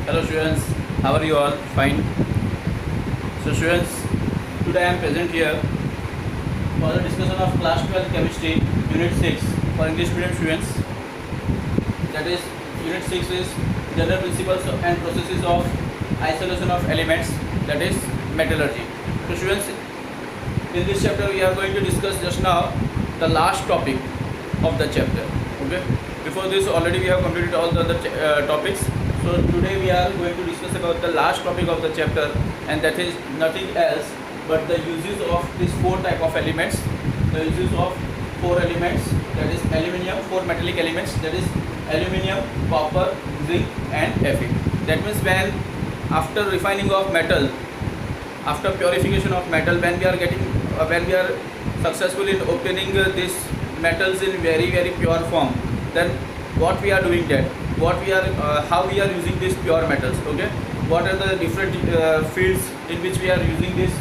Hello students, how are you all? Fine. So students, today I am present here for the discussion of class 12 chemistry unit 6 for English medium students. That is unit 6 is general principles and processes of isolation of elements, that is metallurgy. So students, in this chapter we are going to discuss just now the last topic of the chapter. Okay. Before this already we have completed all the other topics. So today we are going to discuss about the last topic of the chapter, and that is nothing else but the uses of these four type of elements. The uses of four elements, that is aluminium, four metallic elements, that is aluminium, copper, zinc and Fe. That means when after refining of metal, after purification of metal, when we are successful in obtaining these metals in very pure form, then what we are doing that, how we are using these pure metals. Okay, what are the different fields in which we are using these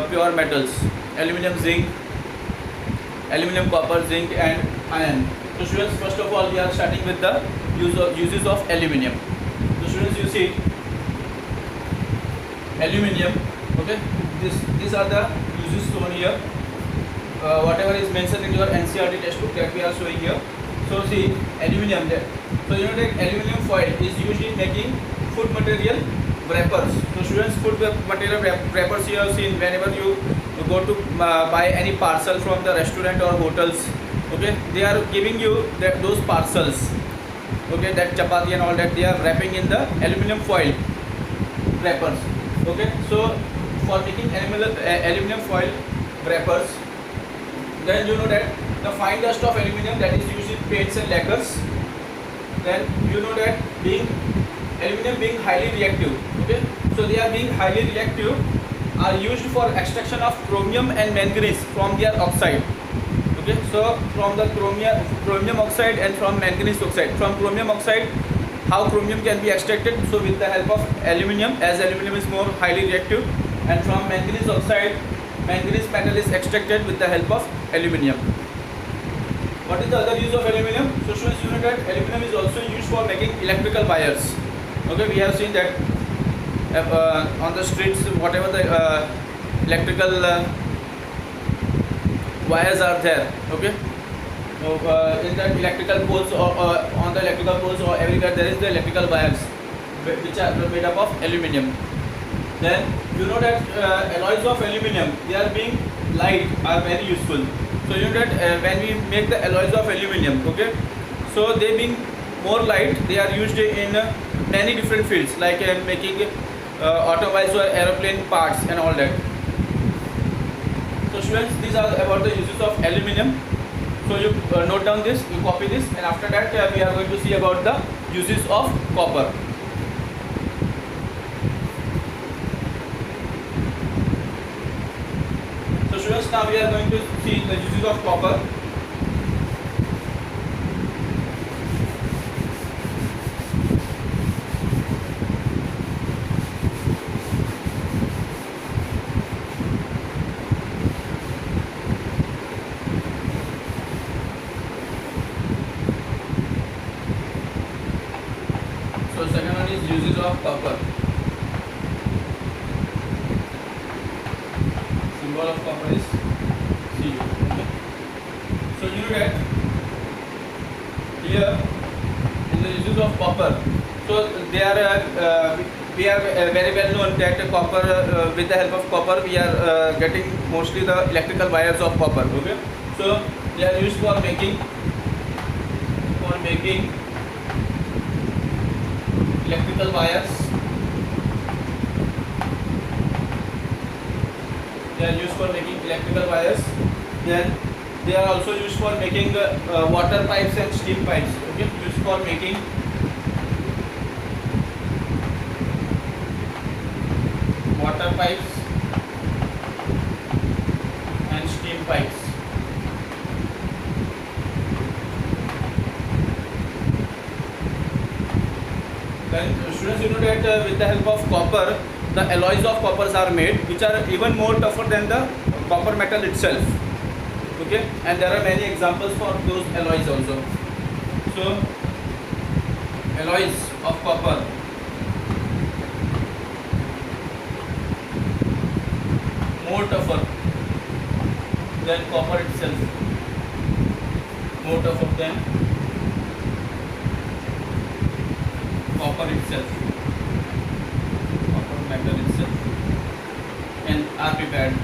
pure metals, aluminium, zinc, aluminium, copper, zinc and iron. So students, first of all we are starting with the uses of aluminium. So students, you see aluminium. Okay, these are the uses shown here. Whatever is mentioned in your NCERT textbook, that we are showing here. So see aluminium there. So you know that aluminium foil is used in making food material wrappers. So students, food material wrappers you have seen whenever you go to buy any parcel from the restaurant or hotels. Okay, they are giving you those parcels. Okay, that chapati and all that, they are wrapping in the aluminium foil wrappers. Okay, so for making aluminium foil wrappers, then you know that the fine dust of aluminium that is used in paints and lacquers, then you know that aluminium being highly reactive. Okay, so they are being highly reactive, are used for extraction of chromium and manganese from their oxide. Okay, so from the chromium oxide and from manganese oxide. From chromium oxide, how chromium can be extracted? So with the help of aluminium, as aluminium is more highly reactive, and from manganese oxide, manganese metal is extracted with the help of aluminium. What is the other use of aluminium? So students, you know that aluminium is also used for making electrical wires. Okay, we have seen that on the streets, whatever the electrical wires are there. Okay, so in the electrical poles or on the electrical poles or everywhere there is the electrical wires which are made up of aluminium. Then you know that alloys of aluminium, they are being light, are very useful. So you know that when we make the alloys of aluminium, okay, so they being more light, they are used in many different fields, like making automobiles or aeroplane parts and all that. So students, these are about the uses of aluminium. So you note down this, you copy this, and after that we are going to see about the uses of copper. So students, now we are going to see the uses of copper. So second one is uses of copper. Symbol of copper is Cu. Okay. So you know that here in the uses of copper, so they are we are very well known that copper, with the help of copper we are getting mostly the electrical wires of copper. Okay, so they are used for making electrical wires. They are used for making electrical wires. Then they are also used for making water pipes and steam pipes. Okay, used for making water pipes and steam pipes. Then students, you know that with the help of copper, the alloys of coppers are made, which are even more tougher than the copper metal itself. Okay, and there are many examples for those alloys also. So alloys of copper, more tougher than copper itself, more tougher than copper itself, copper metal itself, and are prepared.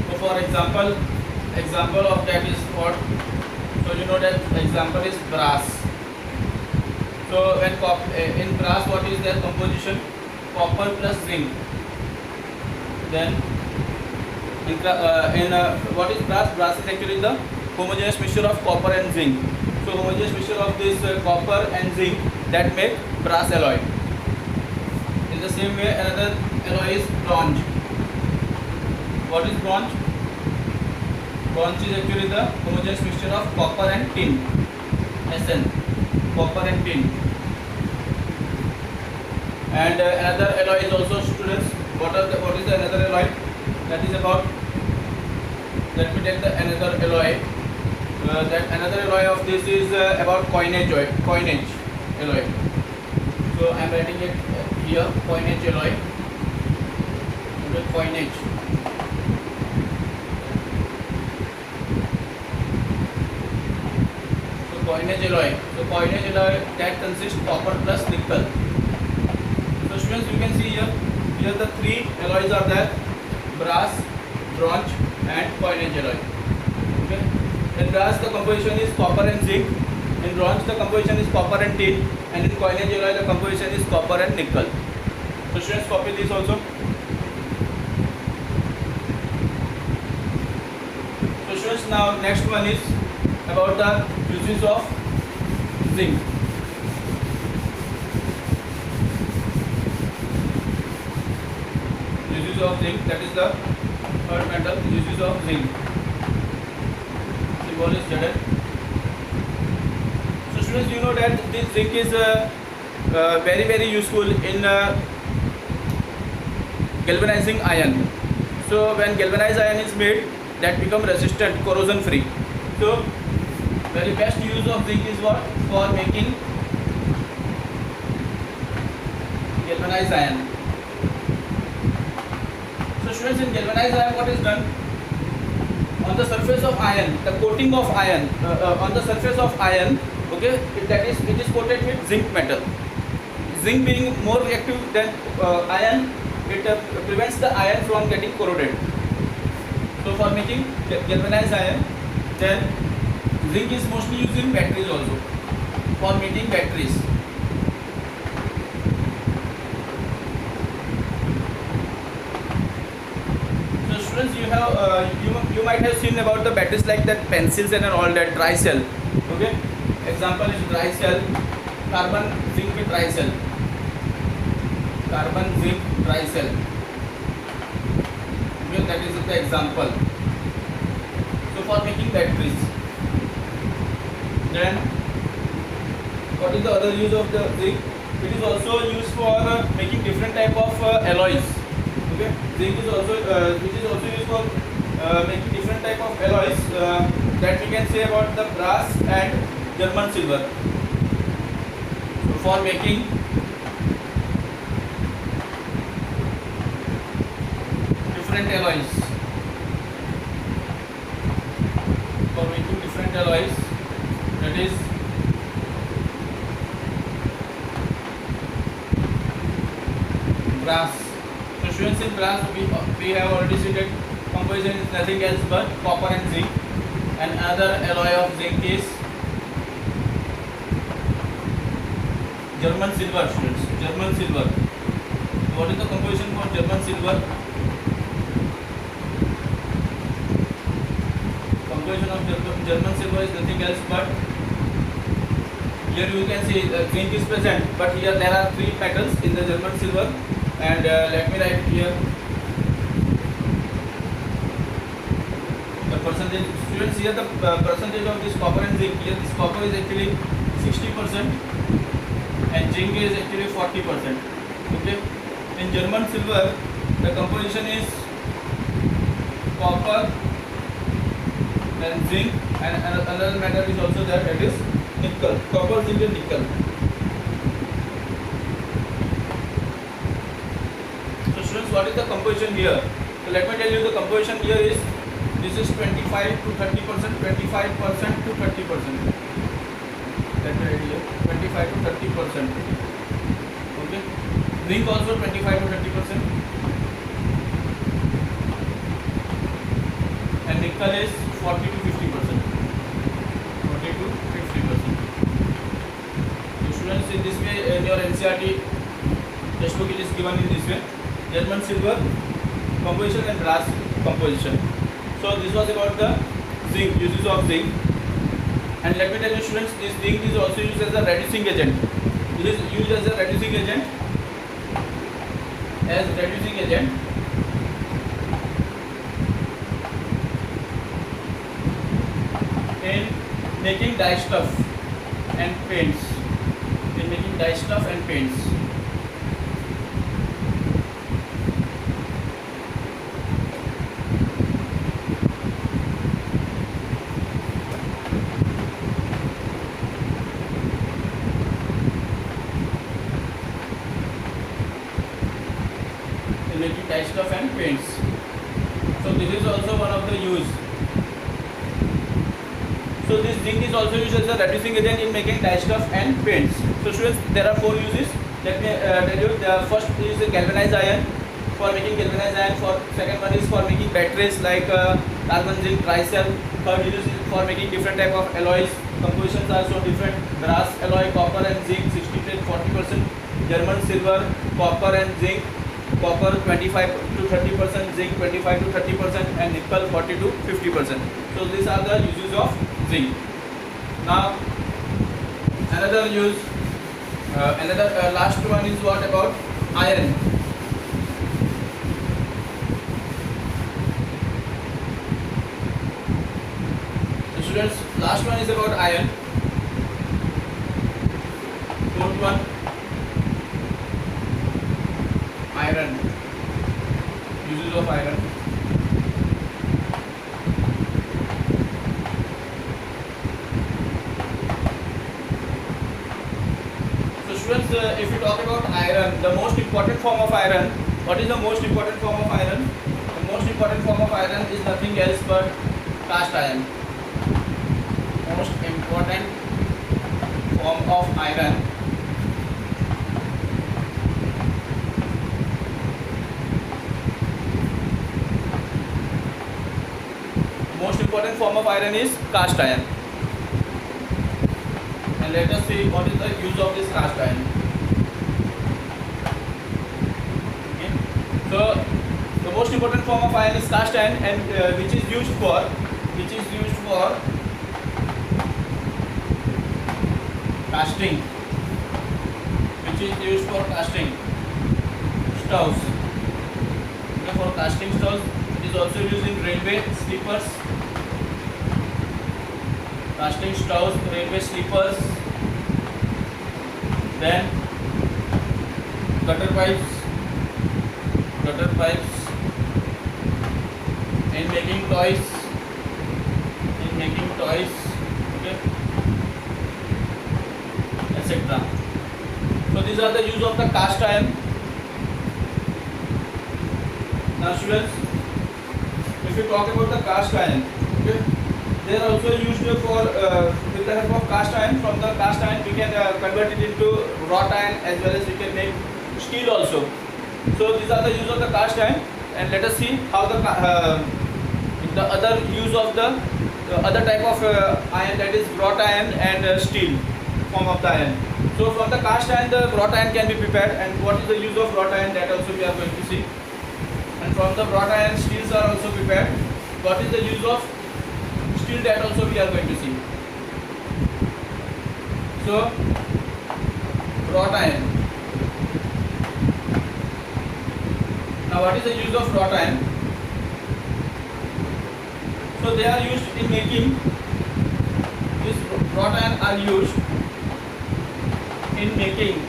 So for example of that is what? So you know that example is brass. So when in brass, what is their composition? Copper plus zinc. Then what is brass? Brass is actually the homogeneous mixture of copper and zinc. So homogeneous mixture of this copper and zinc that make brass alloy. In the same way, another alloy is bronze. What is bronze? Bronze is actually the homogeneous mixture of copper and tin. Sn, copper and tin. And another alloy is also, students, what is the another alloy? That is about, let me take the another alloy. That another alloy of this is about coinage alloy. So I am writing it here, coinage alloy. Coinage. So coinage alloy. So coinage alloy that consists copper plus nickel. So students, you can see here the three alloys are there: brass, bronze, and coinage alloy. Okay. In brass the composition is copper and zinc. In bronze the composition is copper and tin, and in coinage alloy the composition is copper and nickel. So students, copy this also. So students, now next one is about the uses of zinc. Uses of zinc, that is the third metal. Uses of zinc. Symbol is Zn. So students, you know that this zinc is very useful in galvanizing iron. So when galvanized iron is made, that become resistant, corrosion free. So very best use of zinc is what? For making galvanized iron. So students, in galvanized iron what is done? On the surface of iron, the coating of iron, on the surface of iron, okay, it is coated with zinc metal. Zinc being more reactive than iron, it prevents the iron from getting corroded. So for making galvanized iron, then zinc is mostly used in batteries also, for making batteries. So students, you might have seen about the batteries like that, pencils and all that, Tri-cell. Okay, example is Tri-cell, carbon zinc with Tri-cell, carbon zinc Tri-cell. That is the example. So for making batteries. Then what is the other use of the zinc? It is also used for making different type of alloys. Okay, zinc is also used for making different type of alloys that we can say about the brass and German silver. So for making different alloys, that is brass. So students, in brass we have already seen that composition is nothing else but copper and zinc, and another alloy of zinc is German silver. Students, German silver. What is the composition for German silver? Composition of German silver is nothing else but, here you can see zinc is present, but here there are three metals in the German silver, and let me write here the percentage. Students, here the percentage of this copper and zinc. Here this copper is actually 60% and zinc is actually 40%. Okay, in German silver the composition is copper and zinc, and another metal is also there, that is nickel, copper, zinc and nickel. So students, what is the composition here? So let me tell you, the composition here is, this is 25 to 30%, 25% to 30%. Let me write here, 25 to 30%. Okay. Zinc also 25 to 30%. And nickel is 40 to 50%. 40 to 50%. So students, in this way, in your NCERT textbook it is given in this way. German silver composition and brass composition. So this was about the zinc, uses of zinc. And let me tell you students, this zinc is also used as a reducing agent. It is used as a reducing agent. In making dye stuff and paints. So this is also one of the use. So this zinc is also used as a reducing agent in making dye stuff and paints. So students, there are 4 uses. Let me tell you. The first is galvanized iron, for making galvanized iron. Second one is for making batteries like carbon, zinc, tricell. Third use is for making different type of alloys. Compositions are so different. Brass alloy, copper and zinc 60 to 40%. German silver, copper and zinc. Copper 25 to 30%, zinc 25 to 30%, and nickel 40 to 50%. So these are the uses of zinc. Now another use, last one is what about iron. So students, last one is about iron. Fourth one, iron, uses of iron. So students, if you talk about iron, the most important form of iron, what is the most important form of iron? The most important form of iron is nothing else but cast iron. Most important form of iron . Most important form of iron is cast iron. And let us see what is the use of this cast iron. Okay. So the most important form of iron is cast iron, and which is used for casting. Stoves. Okay, for casting stoves. It is also used in railway sleepers. Casting stoves, railway sleepers. Then gutter pipes. In making toys. Okay, etc. So these are the use of the cast iron. Now students, if you talk about the cast iron, okay, they are also used for with the help of cast iron. From the cast iron we can convert it into wrought iron, as well as we can make steel also. So these are the use of the cast iron, and let us see how the other use of the other type of iron, that is wrought iron and steel form of the iron. So from the cast iron the wrought iron can be prepared, and what is the use of wrought iron, that also we are going to see. And from the wrought iron steels are also prepared. What is the use of steel, that also we are going to see. So wrought iron. Now what is the use of wrought iron? So they are used in making, this wrought iron are used in making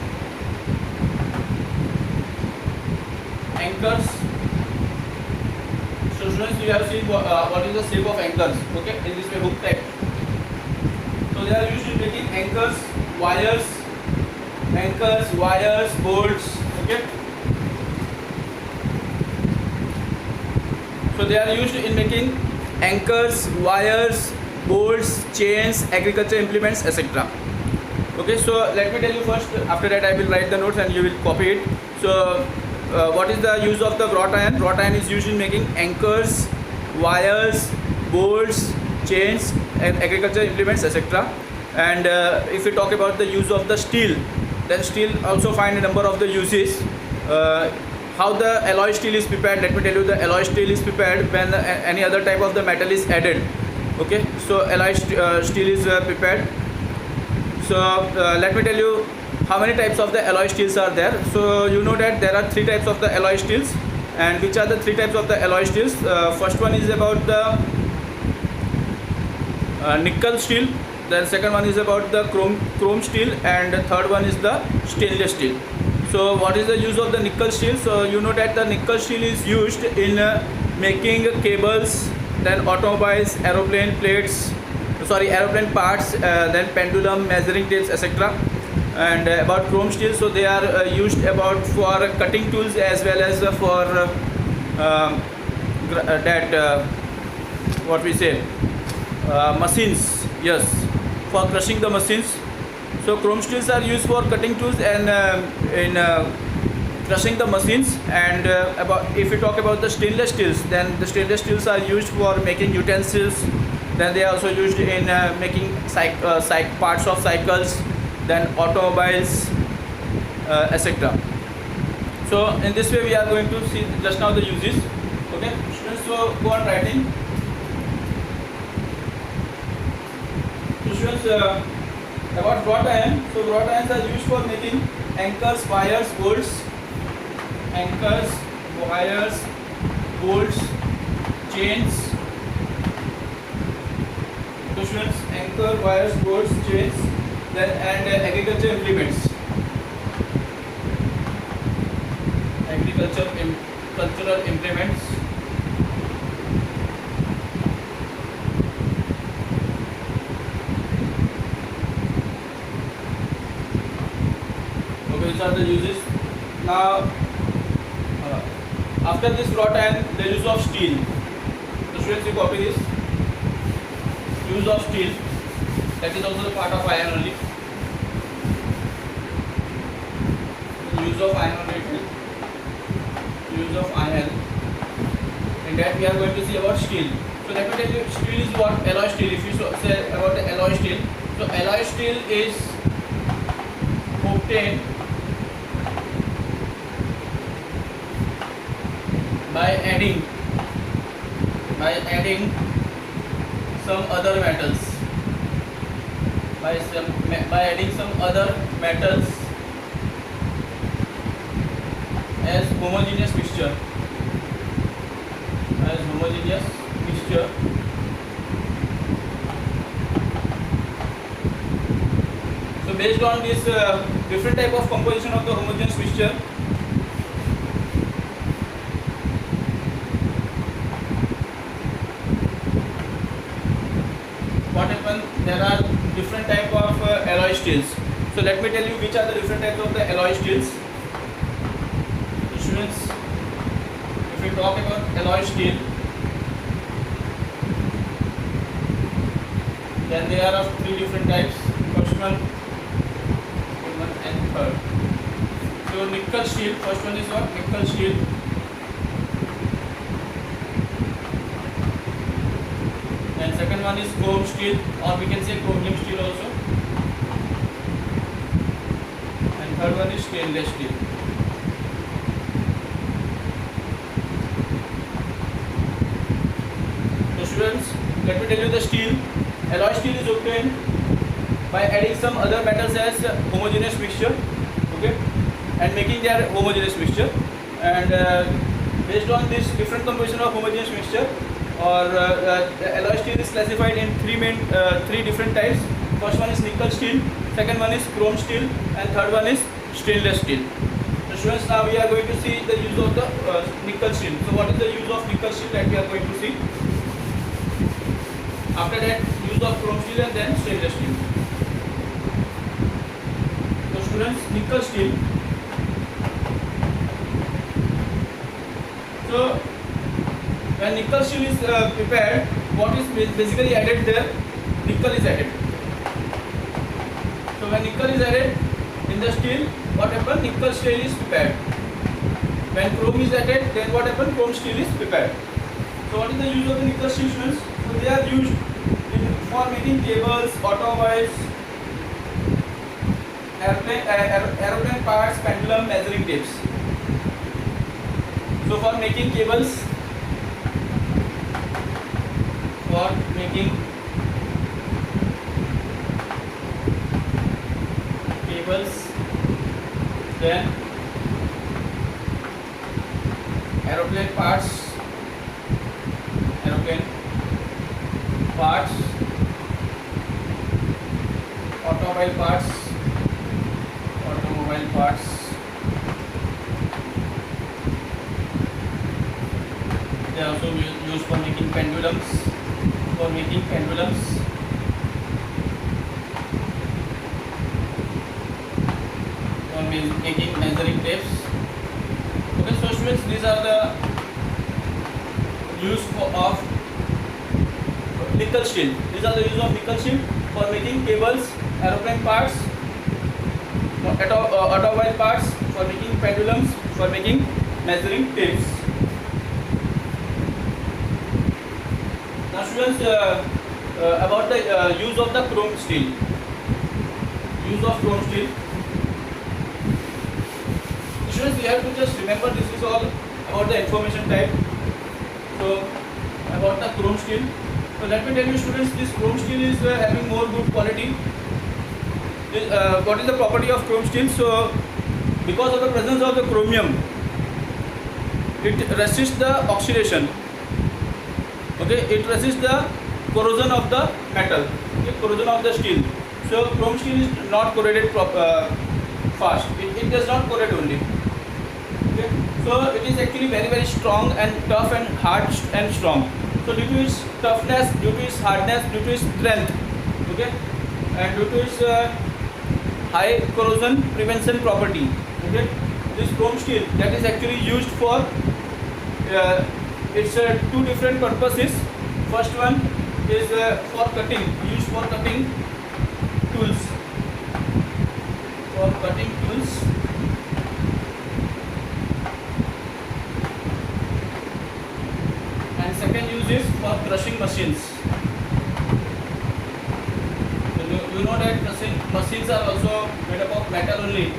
anchors. So students, you have seen what is the shape of anchors, okay, in this way, hook type. So they are used in making anchors, wires, bolts. Okay. So they are used in making anchors, wires, bolts, chains, agriculture implements, etc. Okay, so let me tell you first. After that, I will write the notes and you will copy it. So, what is the use of the wrought iron? Wrought iron is used in making anchors, wires, bolts, chains, and agriculture implements, etc. And if we talk about the use of the steel, then steel also find a number of the uses. How the alloy steel is prepared? Let me tell you. The alloy steel is prepared when any other type of the metal is added. Okay, so alloy steel is prepared. So let me tell you how many types of the alloy steels are there. So you know that there are three types of the alloy steels. And which are the three types of the alloy steels? First one is about the nickel steel. Then second one is about the chrome steel, and the third one is the stainless steel. So what is the use of the nickel steel? So you know that the nickel steel is used in making cables, then automobiles, aeroplane parts, then pendulum, measuring tapes, etc. And about chrome steel, so they are used about for cutting tools as well as for what we say, machines. Yes, for crushing the machines. So chrome steels are used for cutting tools and in crushing the machines. And if we talk about the stainless steels, then the stainless steels are used for making utensils. Then they are also used in making parts of cycles, then automobiles, etc. So in this way we are going to see just now the uses. Okay, students, so go on writing. So students, about wrought iron. So wrought irons are used for making anchors, wires, bolts, chains. So students, anchor, wires, bolts, chains, then and agriculture implements. Cultural implements. Okay, which are the uses? Now, after this wrought iron, the use of steel. So students, you copy this. Use of steel, that is also the part of iron only. Use of iron only. Use of iron. In that we are going to see about steel. So let me tell you, steel is what? Alloy steel. If you say about the alloy steel, so alloy steel is obtained by adding some other metals, by adding some other metals as homogeneous mixture. So based on this different type of composition of the homogeneous mixture, what happens? There are different type of alloy steels. So let me tell you which are the different types of the alloy steels. Students, if we talk about alloy steel, then there are of three different types. First one and third. So nickel steel. First one is what? Nickel steel. And second one is chrome steel, or we can say chromium steel also. And third one is stainless steel. So students, let me tell you the steel. Alloy steel is obtained by adding some other metals as homogeneous mixture, okay, and making their homogeneous mixture. And based on this different composition of homogeneous mixture, or the alloy steel is classified in three different types. First one is nickel steel, second one is chrome steel, and third one is stainless steel. So students, now we are going to see the use of the nickel steel. So what is the use of nickel steel that we are going to see? After that, use of chrome steel and then stainless steel. students, nickel steel. So when nickel steel is prepared, what is basically added there? Nickel is added. So when nickel is added in the steel, what happens? Nickel steel is prepared. When chrome is added, then what happens? Chrome steel is prepared. So what is the use of the nickel steel, students? So they are used for making cables, automobiles, aeroplane parts, pendulum, measuring tapes. So for making cables, then aeroplane parts, automobile parts, they are also used for making pendulums, for making measuring tapes. Okay, so students, these are the use of nickel steel. These are the use of nickel steel for making cables, aeroplane parts, automobile parts, for making pendulums, for making measuring tapes. Now students, about the use of the chrome steel. Students, we have to just remember this is all about the information type. So about the chrome steel. So let me tell you, students, this chrome steel is having more good quality. What is the property of chrome steel? So because of the presence of the chromium, it resists the oxidation. Okay, it resists the corrosion of the metal, corrosion of the steel. So chrome steel is not corroded fast. It does not corrode only. Okay, so it is actually very strong and tough and hard and strong. So due to its toughness, due to its hardness, due to its strength, okay, and due to its high corrosion prevention property, okay, this chrome steel that is actually used for its two different purposes. First one is for cutting, used for cutting tools, and second use is for crushing machines. So you know that crushing machines are also made up of metal only,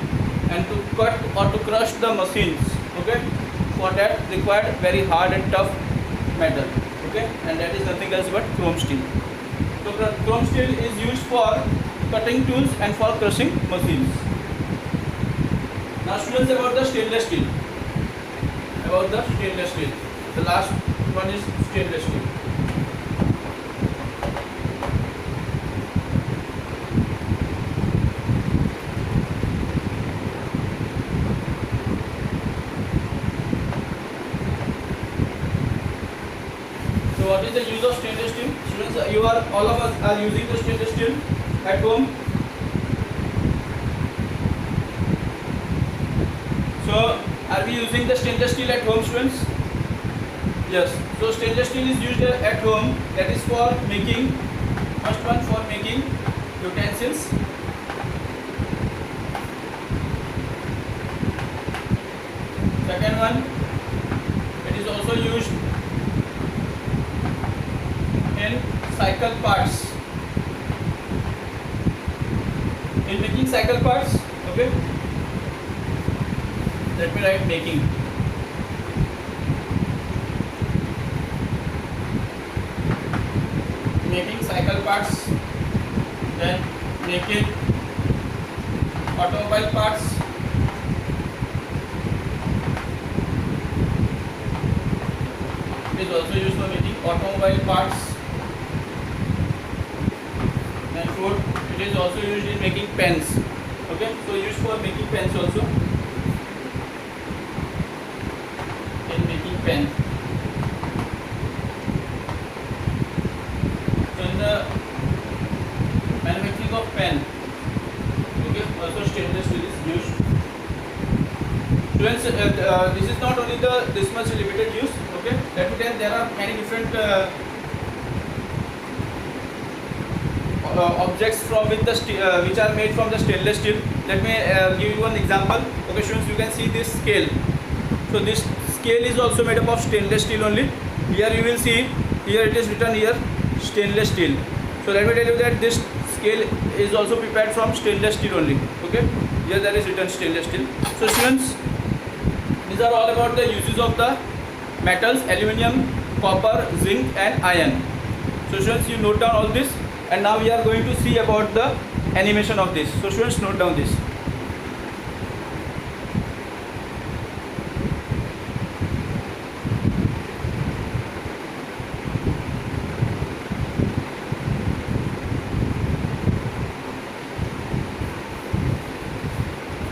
and to cut or to crush the machines, okay, for that required very hard and tough metal, okay, and that is nothing else but chrome steel. So chrome steel is used for cutting tools and for crushing machines. Now students, about the stainless steel. The last one is stainless steel. So what is the use of stainless steel? Students, all of us are using the stainless steel at home. So are we using the stainless steel at home, students? Yes. So stainless steel is used at home. That is for making, first one for making utensils. Second one, it is also used in cycle parts. In making cycle parts, okay. Let me write making. Making cycle parts, then making automobile parts, it is also used for making automobile parts. And fourth, it is also used in making pens. Okay, so used for making pens also. In making pen. So in the manufacturing of pen, okay, also stainless steel is Students, this is not only this much limited use. Okay, let me tell there are many different objects from with the which are made from the stainless steel. Let me give you one example. Okay, students, you can see this scale. So this scale is also made up of stainless steel only. Here you will see, here it is written here stainless steel. So let me tell you that this scale is also prepared from stainless steel only. Okay, here there is written stainless steel. So students, these are all about the uses of the metals: aluminium, copper, zinc and iron. So students, you note down all this, and now we are going to see about the animation of this. So students, note down this.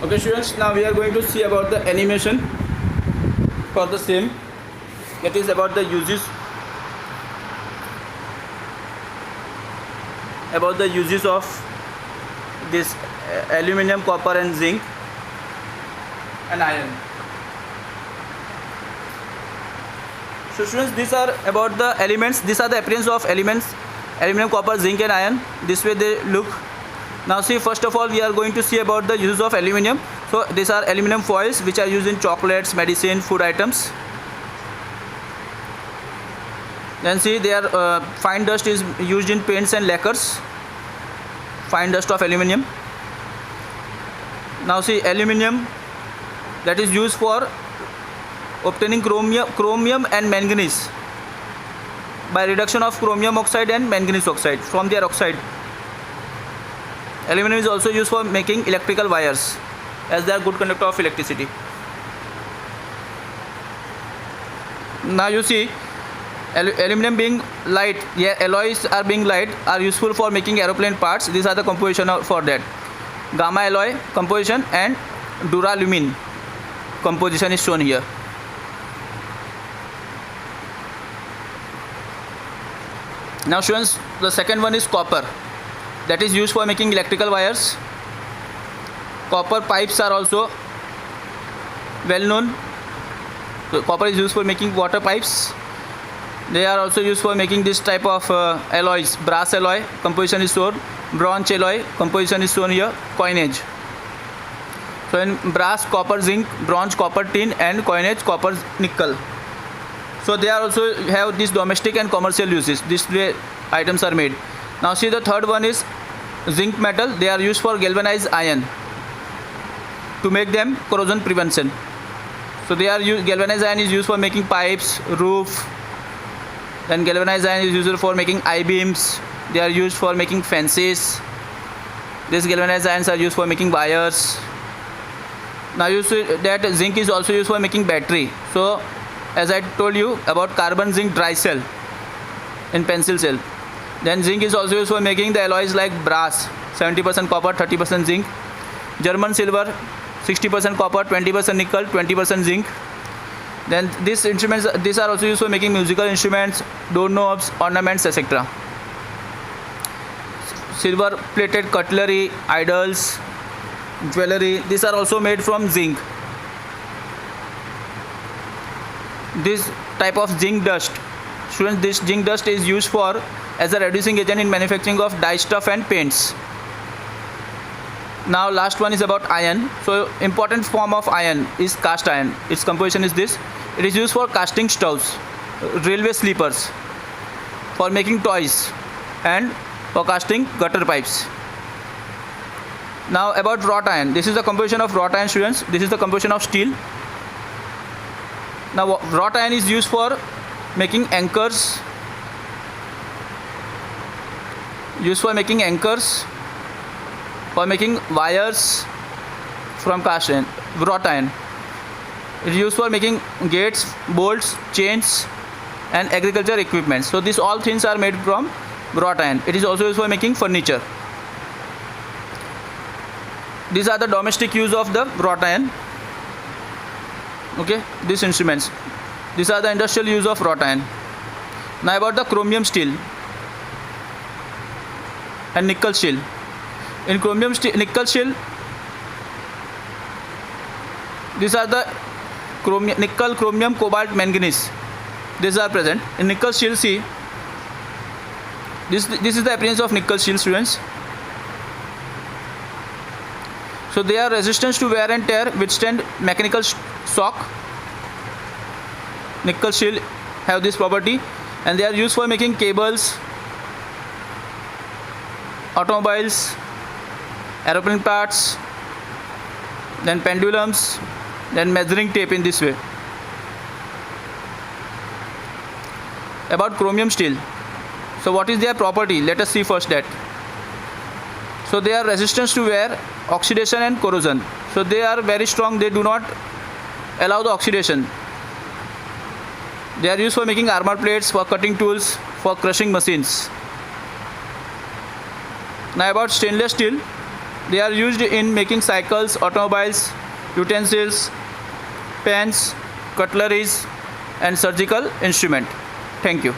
Okay students, now we are going to see about the animation for the same. That is about the uses of this aluminium, copper and zinc and iron. So students, these are about the elements. These are the appearance of elements: aluminium, copper, zinc and iron. This way they look. Now see, first of all we are going to see about the use of aluminium. So these are aluminium foils which are used in chocolates, medicine, food items. Then see, their fine dust is used in paints and lacquers. Fine dust of aluminium. Now see, aluminium, that is used for obtaining chromium and manganese by reduction of chromium oxide and manganese oxide from their oxide. Aluminum is also used for making electrical wires, as they are good conductor of electricity. Now you see, aluminum being light, alloys are being light, are useful for making aeroplane parts. These are the composition for that. Gamma alloy composition and duralumin composition is shown here. Now students, the second one is copper, that is used for making electrical wires. Copper pipes are also well known. So copper is used for making water pipes. They are also used for making this type of alloys. Brass alloy composition is shown. Bronze alloy composition is shown here. Coinage. So in brass, copper, zinc; bronze, copper, tin; and coinage, copper, nickel. So they are also have these domestic and commercial uses. This way items are made. Now see, the third one is zinc metal. They are used for galvanized iron to make them corrosion prevention. So they are galvanized iron is used for making pipes, roof. Then galvanized iron is used for making I-beams. They are used for making fences. These galvanized irons are used for making wires. Now you see that zinc is also used for making battery. So as I told you about carbon zinc dry cell in pencil cell. Then zinc is also used for making the alloys like brass, 70% copper, 30% zinc. German silver, 60% copper, 20% nickel, 20% zinc. Then these instruments, these are also used for making musical instruments, doorknobs, ornaments, etc. Silver plated cutlery, idols, jewelry, these are also made from zinc. This type of zinc dust, students, this zinc dust is used for as a reducing agent in manufacturing of dye stuff and paints. Now last one is about iron. So important form of iron is cast iron. Its composition is this. It is used for casting stoves, railway sleepers, for making toys, and for casting gutter pipes. Now about wrought iron. This is the composition of wrought iron, students. This is the composition of steel. Now wrought iron is used for making anchors, for making wires from cast iron, wrought iron. It is used for making gates, bolts, chains and agriculture equipment. So these all things are made from wrought iron. It is also used for making furniture. These are the domestic use of the wrought iron. Okay, these instruments. These are the industrial use of wrought iron. Now about the chromium steel and nickel steel. In chromium steel, nickel steel, These are the nickel, chromium, cobalt, manganese. These are present in nickel steel. See, this is the appearance of nickel steel, students. So they are resistant to wear and tear, withstand mechanical shock. Nickel steel have this property, and they are used for making cables, automobiles, aeroplane parts, then pendulums, then measuring tape in this way. About chromium steel. So what is their property? Let us see first that. So they are resistant to wear, oxidation and corrosion. So they are very strong. They do not allow the oxidation. They are used for making armor plates, for cutting tools, for crushing machines. Now about stainless steel. They are used in making cycles, automobiles, utensils, pens, cutleries and surgical instrument. Thank you.